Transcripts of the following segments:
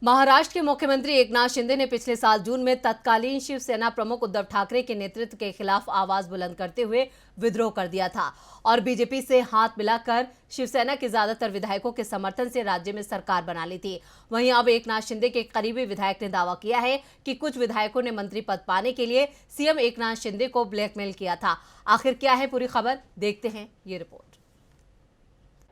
महाराष्ट्र के मुख्यमंत्री एकनाथ शिंदे ने पिछले साल जून में तत्कालीन शिवसेना प्रमुख उद्धव ठाकरे के नेतृत्व के खिलाफ आवाज बुलंद करते हुए विद्रोह कर दिया था और बीजेपी से हाथ मिलाकर शिवसेना के ज्यादातर विधायकों के समर्थन से राज्य में सरकार बना ली थी। वहीं अब एकनाथ शिंदे के करीबी विधायक ने दावा किया है कि कुछ विधायकों ने मंत्री पद पाने के लिए सीएम एकनाथ शिंदे को ब्लैकमेल किया था। आखिर क्या है पूरी खबर, देखते हैं ये रिपोर्ट।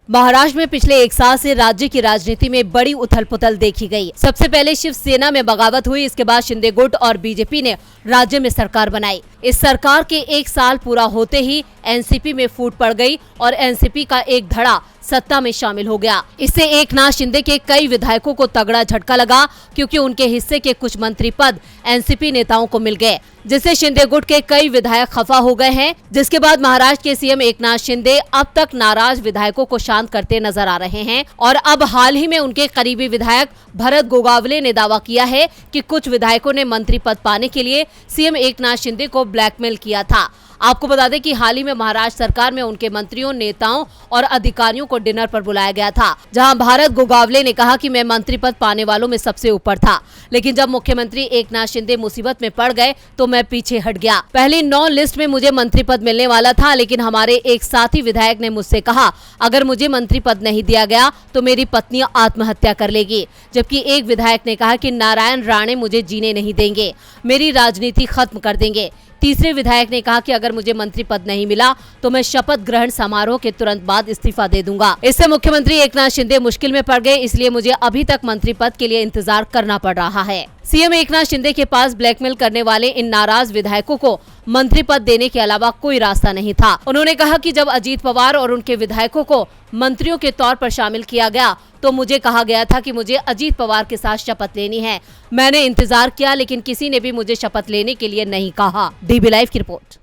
महाराष्ट्र में पिछले एक साल से राज्य की राजनीति में बड़ी उथल पुथल देखी गई। सबसे पहले शिवसेना में बगावत हुई, इसके बाद शिंदे गुट और बीजेपी ने राज्य में सरकार बनाई। इस सरकार के एक साल पूरा होते ही एनसीपी में फूट पड़ गई और एनसीपी का एक धड़ा सत्ता में शामिल हो गया। इससे एकनाथ शिंदे के कई विधायकों को तगड़ा झटका लगा क्योंकि उनके हिस्से के कुछ मंत्री पद एनसीपी नेताओं को मिल गए, जिससे शिंदे गुट के कई विधायक खफा हो गए हैं। जिसके बाद महाराष्ट्र के सीएम एकनाथ शिंदे अब तक नाराज विधायकों को शांत करते नजर आ रहे हैं और अब हाल ही में उनके करीबी विधायक भरत गोगावले ने दावा किया है कि कुछ विधायकों ने मंत्री पद पाने के लिए सीएम एकनाथ शिंदे को ब्लैकमेल किया था। आपको बता दें कि हाल ही में महाराष्ट्र सरकार में उनके मंत्रियों, नेताओं और अधिकारियों को डिनर पर बुलाया गया था, जहां भरत गोगावले ने कहा कि मैं मंत्री पद पाने वालों में सबसे ऊपर था, लेकिन जब मुख्यमंत्री एकनाथ शिंदे मुसीबत में पड़ गए तो मैं पीछे हट गया। पहली 9 लिस्ट में मुझे मंत्री पद मिलने वाला था, लेकिन हमारे एक साथी विधायक ने मुझसे कहा अगर मुझे मंत्री पद नहीं दिया गया तो मेरी पत्नी आत्महत्या कर लेगी। जबकि एक विधायक ने कहा कि नारायण राणे मुझे जीने नहीं देंगे, मेरी राजनीति खत्म कर देंगे। तीसरे विधायक ने कहा कि अगर मुझे मंत्री पद नहीं मिला तो मैं शपथ ग्रहण समारोह के तुरंत बाद इस्तीफा दे दूंगा। इससे मुख्यमंत्री एकनाथ शिंदे मुश्किल में पड़ गए, इसलिए मुझे अभी तक मंत्री पद के लिए इंतजार करना पड़ रहा है। सीएम एकनाथ शिंदे के पास ब्लैकमेल करने वाले इन नाराज विधायकों को मंत्री पद देने के अलावा कोई रास्ता नहीं था। उन्होंने कहा कि जब अजीत पवार और उनके विधायकों को मंत्रियों के तौर पर शामिल किया गया तो मुझे कहा गया था कि मुझे अजीत पवार के साथ शपथ लेनी है। मैंने इंतजार किया, लेकिन किसी ने भी मुझे शपथ लेने के लिए नहीं कहा। डीबी लाइव की रिपोर्ट।